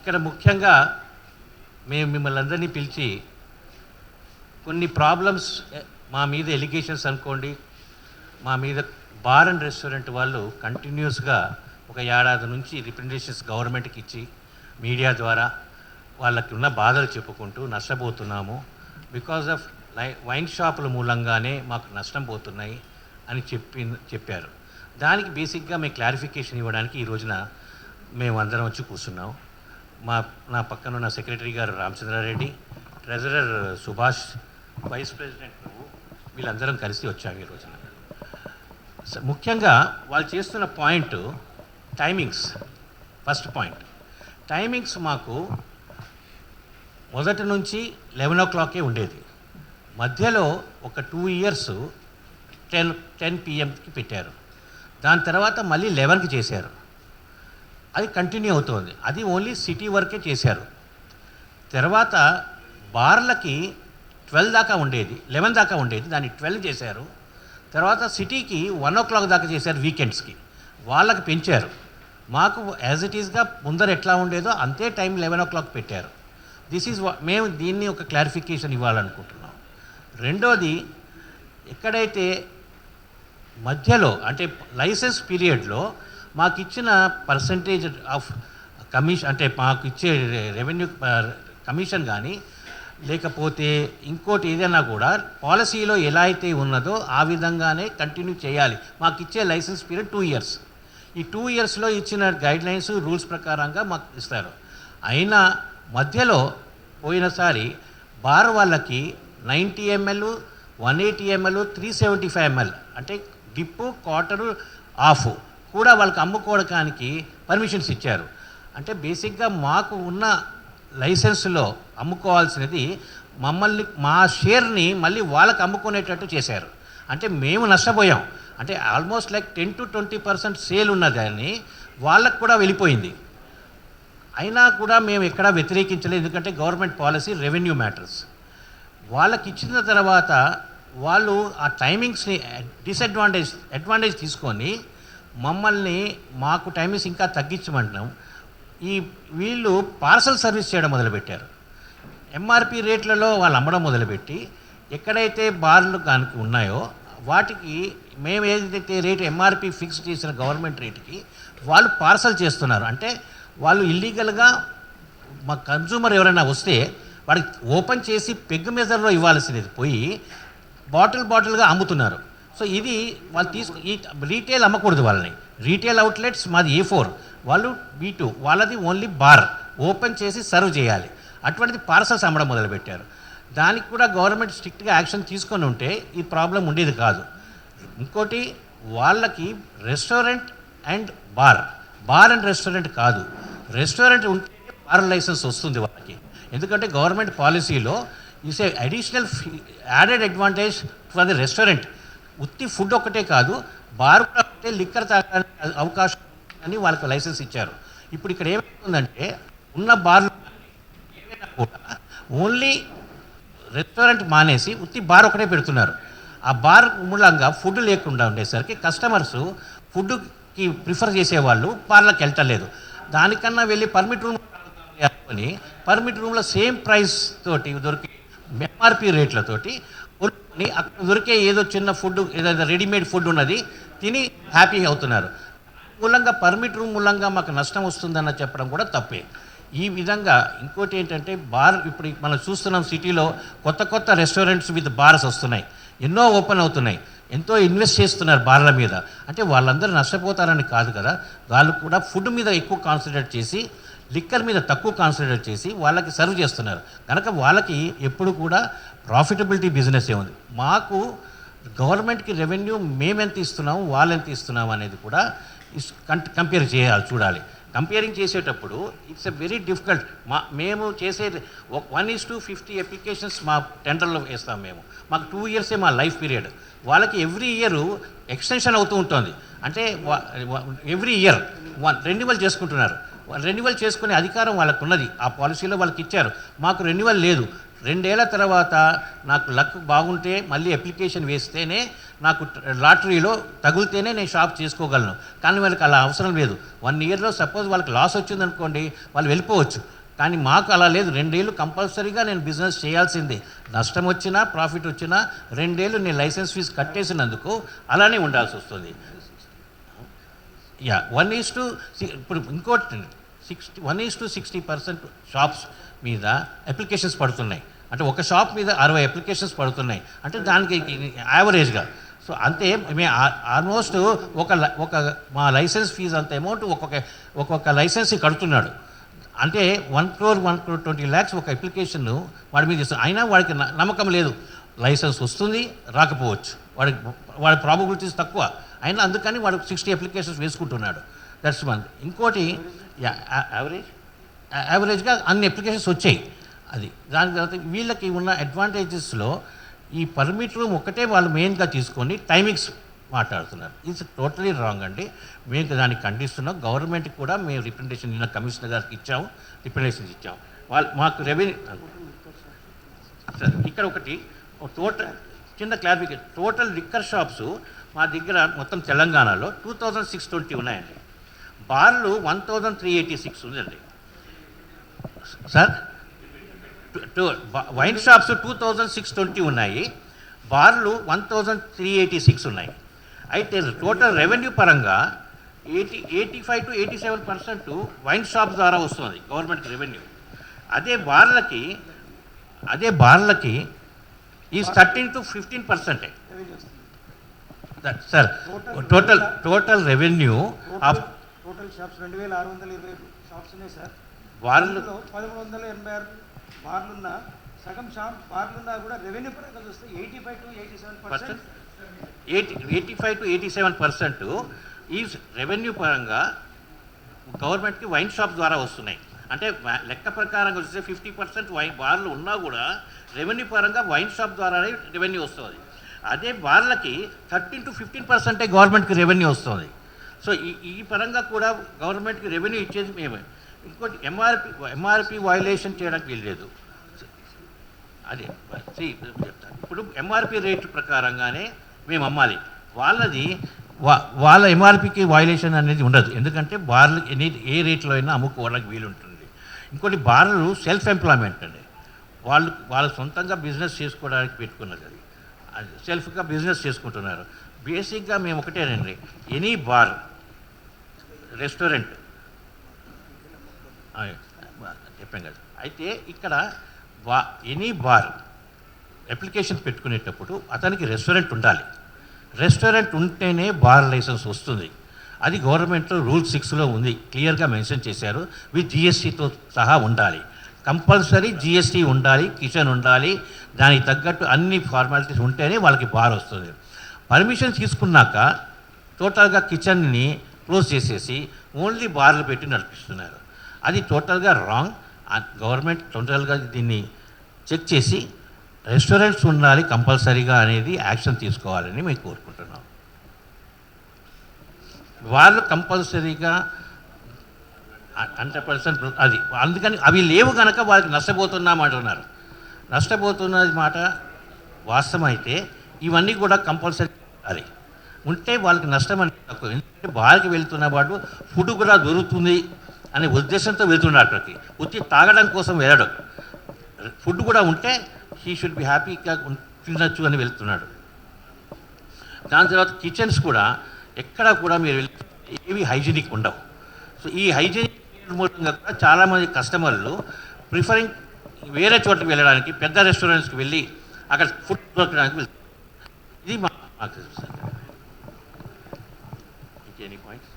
ఇక్కడ ముఖ్యంగా మేము మిమ్మల్ని అందరినీ పిలిచి కొన్ని ప్రాబ్లమ్స్ మా మీద ఎలిగేషన్స్ అనుకోండి, మా మీద బార్ అండ్ రెస్టారెంట్ వాళ్ళు కంటిన్యూస్గా ఒక ఏడాది నుంచి రిప్రజెంటేషన్స్ గవర్నమెంట్కి ఇచ్చి మీడియా ద్వారా వాళ్ళకి ఉన్న బాధలు చెప్పుకుంటూ నష్టపోతున్నాము, బికాజ్ ఆఫ్ వైన్ షాపుల మూలంగానే మాకు నష్టం పోతున్నాయి అని చెప్పారు. దానికి బేసిక్గా మేము క్లారిఫికేషన్ ఇవ్వడానికి ఈ రోజున మేము అందరం వచ్చి కూర్చున్నాం. నా పక్కన ఉన్న సెక్రటరీ గారు Ramachandra Reddy, treasurer Subhash, vice president నువ్వు, వీళ్ళందరం కలిసి వచ్చాము ఈ రోజున. ముఖ్యంగా వాళ్ళు చేస్తున్న point timings. First point timings మాకు మొదటి నుంచి 11 o'clock ఉండేది. మధ్యలో ఒక 2 years 10 PM పెట్టారు. దాని తర్వాత మళ్ళీ 11కి చేశారు. అది కంటిన్యూ అవుతుంది. అది ఓన్లీ సిటీ వరకే చేశారు. తర్వాత బార్లకి 12 దాకా ఉండేది, 11 దాకా ఉండేది, దాన్ని 12 చేశారు. తర్వాత సిటీకి 1 o'clock దాకా చేశారు. వీకెండ్స్కి వాళ్ళకి పెంచారు. మాకు యాజ్ ఇట్ ఈస్గా ముందర ఎట్లా ఉండేదో అంతే టైం 11 o'clock పెట్టారు. దిస్ ఈజ్ మేము దీన్ని ఒక క్లారిఫికేషన్ ఇవ్వాలనుకుంటున్నాం. రెండోది, ఎక్కడైతే మధ్యలో అంటే లైసెన్స్ పీరియడ్లో మాకు ఇచ్చిన పర్సంటేజ్ ఆఫ్ కమిషన్, అంటే మాకు ఇచ్చే రెవెన్యూ కమిషన్ కానీ లేకపోతే ఇంకోటి ఏదైనా కూడా పాలసీలో ఎలా అయితే ఉన్నదో ఆ విధంగానే కంటిన్యూ చేయాలి. మాకు ఇచ్చే లైసెన్స్ పీరియడ్ 2 years. ఈ 2 yearsలో ఇచ్చిన గైడ్లైన్స్ రూల్స్ ప్రకారంగా మాకు ఇస్తారు. అయినా మధ్యలో పోయినసారి బార్ వాళ్ళకి 90 ml, 180 ml, 375 ml అంటే డిప్పు, క్వార్టరు, ఆఫ్ కూడా వాళ్ళకి అమ్ముకోవడానికి పర్మిషన్స్ ఇచ్చారు. అంటే బేసిక్గా మాకు ఉన్న లైసెన్స్లో అమ్ముకోవాల్సినది మమ్మల్ని మా షేర్ని మళ్ళీ వాళ్ళకి అమ్ముకునేటట్టు చేశారు. అంటే మేము నష్టపోయాం. అంటే ఆల్మోస్ట్ లైక్ 10 to 20% సేల్ ఉన్నదాన్ని వాళ్ళకు కూడా వెళ్ళిపోయింది. అయినా కూడా మేము ఎక్కడా వ్యతిరేకించలేదు, ఎందుకంటే గవర్నమెంట్ పాలసీ రెవెన్యూ మ్యాటర్స్. వాళ్ళకి ఇచ్చిన తర్వాత వాళ్ళు ఆ టైమింగ్స్ని అడ్వాంటేజ్ తీసుకొని మమ్మల్ని మాకు టైమింగ్స్ ఇంకా తగ్గించమంటున్నాం. వీళ్ళు పార్సల్ సర్వీస్ చేయడం మొదలుపెట్టారు. ఎంఆర్పి రేట్లలో వాళ్ళు అమ్మడం మొదలుపెట్టి ఎక్కడైతే బార్లు కనుక ఉన్నాయో వాటికి మేము ఏదైతే రేటు ఎంఆర్పి ఫిక్స్ చేసిన గవర్నమెంట్ రేటుకి వాళ్ళు పార్సల్ చేస్తున్నారు. అంటే వాళ్ళు ఇల్లీగల్గా మా కన్జ్యూమర్ ఎవరైనా వస్తే వాడికి ఓపెన్ చేసి పెగ్ మెజర్లో ఇవ్వాల్సినది పోయి బాటిల్గా అమ్ముతున్నారు. సో ఇది వాళ్ళు ఈ రీటైల్ అమ్మకూడదు వాళ్ళని. రీటైల్ అవుట్లెట్స్ మాది A4, వాళ్ళు B2, వాళ్ళది ఓన్లీ బార్ ఓపెన్ చేసి సర్వ్ చేయాలి. అటువంటిది పార్సల్స్ అమ్మడం మొదలుపెట్టారు. దానికి కూడా గవర్నమెంట్ స్ట్రిక్ట్గా యాక్షన్ తీసుకొని ఉంటే ఈ ప్రాబ్లం ఉండేది కాదు. ఇంకోటి, వాళ్ళకి restaurant and bar and restaurant కాదు, రెస్టారెంట్ ఉంటే బార్ లైసెన్స్ వస్తుంది వాళ్ళకి. ఎందుకంటే గవర్నమెంట్ పాలసీలో is a additional added advantage for the restaurant. ఉత్తి ఫుడ్ ఒక్కటే కాదు, బార్ కూడా ఉంటే లిక్కర్ తాగడానికి అవకాశం అని వాళ్ళకి లైసెన్స్ ఇచ్చారు. ఇప్పుడు ఇక్కడ ఏమవుతుందంటే ఉన్న బార్లు ఏమైనా కూడా ఓన్లీ రెస్టారెంట్ మానేసి ఉత్తి బార్ ఒకటే పెడుతున్నారు. ఆ బార్ మూలంగా ఫుడ్ లేకుండా ఉండేసరికి కస్టమర్స్ ఫుడ్కి ప్రిఫర్ చేసేవాళ్ళు బార్లకు వెళ్ళటలేదు. దానికన్నా వెళ్ళి పర్మిట్ రూమ్ అని పర్మిట్ రూమ్లో సేమ్ ప్రైస్ తోటి దొరికి ఎంఆర్పి రేట్లతోటి కొనుక్కొని అక్కడ దొరికే ఏదో చిన్న ఫుడ్, ఏదైనా రెడీమేడ్ ఫుడ్ ఉన్నది తిని హ్యాపీ అవుతున్నారు. మూలంగా పర్మిట్ రూమ్ మూలంగా మాకు నష్టం వస్తుందన్న చెప్పడం కూడా తప్పే. ఈ విధంగా ఇంకోటి ఏంటంటే బార్, ఇప్పుడు మనం చూస్తున్నాం సిటీలో కొత్త రెస్టారెంట్స్ విత్ బార్స్ వస్తున్నాయి, ఎన్నో ఓపెన్ అవుతున్నాయి, ఎంతో ఇన్వెస్ట్ చేస్తున్నారు బార్ల మీద. అంటే వాళ్ళందరూ నష్టపోతారని కాదు కదా, వాళ్ళు కూడా ఫుడ్ మీద ఎక్కువ కాన్సన్ట్రేట్ చేసి లిక్కర్ మీద తక్కువ కాన్సన్ట్రేట్ చేసి వాళ్ళకి సర్వ్ చేస్తున్నారు. కనుక వాళ్ళకి ఎప్పుడు కూడా ప్రాఫిటబిలిటీ బిజినెసే ఉంది. మాకు గవర్నమెంట్కి రెవెన్యూ మేమెంత ఇస్తున్నాము, వాళ్ళు ఎంత ఇస్తున్నాము అనేది కూడా కంపేర్ చేయాలి, చూడాలి. కంపేరింగ్ చేసేటప్పుడు ఇట్స్ ఎ వెరీ డిఫికల్ట్. మేము చేసే 1:50 అప్లికేషన్స్ మా టెండర్లో వేస్తాం మేము. మాకు 2 years మా లైఫ్ పీరియడ్. వాళ్ళకి ఎవ్రీ ఇయర్ ఎక్స్టెన్షన్ అవుతూ ఉంటుంది. అంటే ఎవ్రీ ఇయర్ రెన్యువల్ చేసుకుంటున్నారు. రెన్యువల్ చేసుకునే అధికారం వాళ్ళకు ఉన్నది, ఆ పాలసీలో వాళ్ళకి ఇచ్చారు. మాకు రెన్యువల్ లేదు. 2 ఏళ్ల తర్వాత నాకు లక్ బాగుంటే మళ్ళీ అప్లికేషన్ వేస్తేనే నాకు లాటరీలో తగిలితేనే నేను షాప్ చేసుకోగలను. కానీ వాళ్ళకి అలా అవసరం లేదు. 1 ఇయర్లో సపోజ్ వాళ్ళకి లాస్ వచ్చిందనుకోండి, వాళ్ళు వెళ్ళిపోవచ్చు. కానీ మాకు అలా లేదు. 2 ఏళ్ళు కంపల్సరీగా నేను బిజినెస్ చేయాల్సిందే. నష్టం వచ్చినా ప్రాఫిట్ వచ్చినా 2 ఏళ్ళు నేను లైసెన్స్ ఫీజు కట్టేసినందుకు అలానే ఉండాల్సి వస్తుంది. 1:60 ఇప్పుడు ఇంకోటి 1:60% షాప్స్ మీద అప్లికేషన్స్ పడుతున్నాయి. అంటే ఒక షాప్ మీద 60 అప్లికేషన్స్ పడుతున్నాయి. అంటే దానికి యావరేజ్గా సో అంతే మేము ఆల్మోస్ట్ ఒక మా లైసెన్స్ ఫీజు అంత అమౌంట్ ఒక్కొక్క లైసెన్స్ కడుతున్నాడు. అంటే 1 crore 1,20 lakhs ఒక అప్లికేషన్ వాడి మీద ఇస్తాం. అయినా వాడికి నమ్మకం లేదు, లైసెన్స్ వస్తుంది రాకపోవచ్చు, వాడి ప్రాబబిలిటీస్ తక్కువ. అయినా అందుకని వాడు 60 అప్లికేషన్స్ వేసుకుంటున్నాడు. That's one. ఇంకోటి యావరేజ్గా అన్ని అప్లికేషన్స్ వచ్చాయి. అది దాని తర్వాత వీళ్ళకి ఉన్న అడ్వాంటేజెస్లో ఈ పర్మిట్ రూమ్ ఒకటే వాళ్ళు మెయిన్గా తీసుకొని టైమింగ్స్ మాట్లాడుతున్నారు. ఇట్స్ టోటలీ రాంగ్ అండి. మేము దాన్ని ఖండిస్తున్నాం. గవర్నమెంట్కి కూడా మేము రిప్రజెంటేషన్ నిన్న కమిషనర్ గారికి ఇచ్చాము, రిప్రజెంటేషన్స్ ఇచ్చాము. మాకు రెవెన్యూ సార్ ఇక్కడ ఒకటి టోటల్ చిన్న క్లారిఫికేషన్. టోటల్ లిక్కర్ షాప్స్ మా దగ్గర మొత్తం తెలంగాణలో 2620 ఉన్నాయండి. బార్లు 1386 ఉందండి సార్. వైన్ షాప్స్ 2620 ఉన్నాయి, బార్లు 1386 ఉన్నాయి. అయితే టోటల్ రెవెన్యూ పరంగా 85 to 87% వైన్ షాప్ ద్వారా వస్తుంది గవర్నమెంట్ రెవెన్యూ. అదే బార్లకి ఈ 13 to 15% sir total revenue of total shops 2620 shops ఉన్నాయి సార్. బార్లు 1186 బార్లున్న సగం షాప్ బార్లున్నా కూడా రెవెన్యూ పరంగా చూస్తే 85 to 87% 85 to 87% ఈ రెవెన్యూ పరంగా గవర్నమెంట్కి వైన్ షాప్ ద్వారా వస్తున్నాయి. అంటే లెక్క ప్రకారంగా చూస్తే 50% వైన్ బార్లు ఉన్నా కూడా రెవెన్యూ పరంగా వైన్ షాప్ ద్వారానే రెవెన్యూ వస్తుంది. అదే బార్లకి 13 to 15% గవర్నమెంట్కి రెవెన్యూ వస్తుంది. సో ఈ పరంగా కూడా గవర్నమెంట్కి రెవెన్యూ ఇచ్చేది మేమే. ఇంకోటి ఎంఆర్పి వైలేషన్ చేయడానికి వీల్లేదు. అదే ఇప్పుడు ఎంఆర్పి రేట్ ప్రకారంగానే మేము అమ్మాలి. వాళ్ళ ఎంఆర్పికి వైలేషన్ అనేది ఉండదు. ఎందుకంటే బార్లు ఏ రేట్లో అయినా అమ్ముకోవడానికి వీలుంటుంది. ఇంకోటి బార్లు సెల్ఫ్ ఎంప్లాయ్మెంట్ అండి. వాళ్ళు సొంతంగా బిజినెస్ చేసుకోవడానికి పెట్టుకున్నది. అది సెల్ఫ్గా బిజినెస్ చేసుకుంటున్నారు. బేసిక్గా మేము ఒకటేనండి, ఎనీ బార్ రెస్టారెంట్ చెప్పాం కదా. అయితే ఇక్కడ ఎనీ బార్ అప్లికేషన్ పెట్టుకునేటప్పుడు అతనికి రెస్టారెంట్ ఉండాలి. రెస్టారెంట్ ఉంటేనే బార్ లైసెన్స్ వస్తుంది. అది గవర్నమెంట్లో రూల్ 6లో ఉంది, క్లియర్గా మెన్షన్ చేశారు. విత్ జిఎస్టీతో సహా ఉండాలి. కంపల్సరీ జిఎస్టీ ఉండాలి, కిచెన్ ఉండాలి, దానికి తగ్గట్టు అన్ని ఫార్మాలిటీస్ ఉంటేనే వాళ్ళకి బార్ వస్తుంది. పర్మిషన్ తీసుకున్నాక టోటల్గా కిచెన్ని క్లోజ్ చేసేసి ఓన్లీ బార్లు పెట్టి నడిపిస్తున్నారు. అది టోటల్గా రాంగ్. గవర్నమెంట్ టోటల్గా దీన్ని చెక్ చేసి రెస్టారెంట్స్ ఉండాలి కంపల్సరీగా అనేది యాక్షన్ తీసుకోవాలని మేము కోరుకుంటున్నాం. వాళ్ళు కంపల్సరీగా 100% అది అందుకని అవి లేవు కనుక వాళ్ళకి నష్టపోతున్నామంటున్నారు. నష్టపోతున్నది మాట వాస్తవం. అయితే ఇవన్నీ కూడా కంపల్సరీ అది ఉంటే వాళ్ళకి నష్టం అంటే తక్కువ. ఎందుకంటే బార్కి వెళ్తున్న వాడు ఫుడ్ కూడా దొరుకుతుంది అనే ఉద్దేశంతో వెళ్తున్నాడు. అక్కడికి వచ్చి తాగడం కోసం వెళ్ళడం. ఫుడ్ కూడా ఉంటే హీ షుడ్ బి హ్యాపీగా తినచ్చు అని వెళ్తున్నాడు. దాని తర్వాత కిచెన్స్ కూడా ఎక్కడ కూడా మీరు ఏవి హైజీనిక్ ఉండవు. సో ఈ హైజీనిక్ మూలంగా కూడా చాలామంది కస్టమర్లు ప్రిఫరింగ్ వేరే చోట్లకి వెళ్ళడానికి, పెద్ద రెస్టారెంట్స్కి వెళ్ళి అక్కడ ఫుడ్ దొరకడానికి వెళ్తారు. ఇది మాకు ఎనీ పాయింట్స్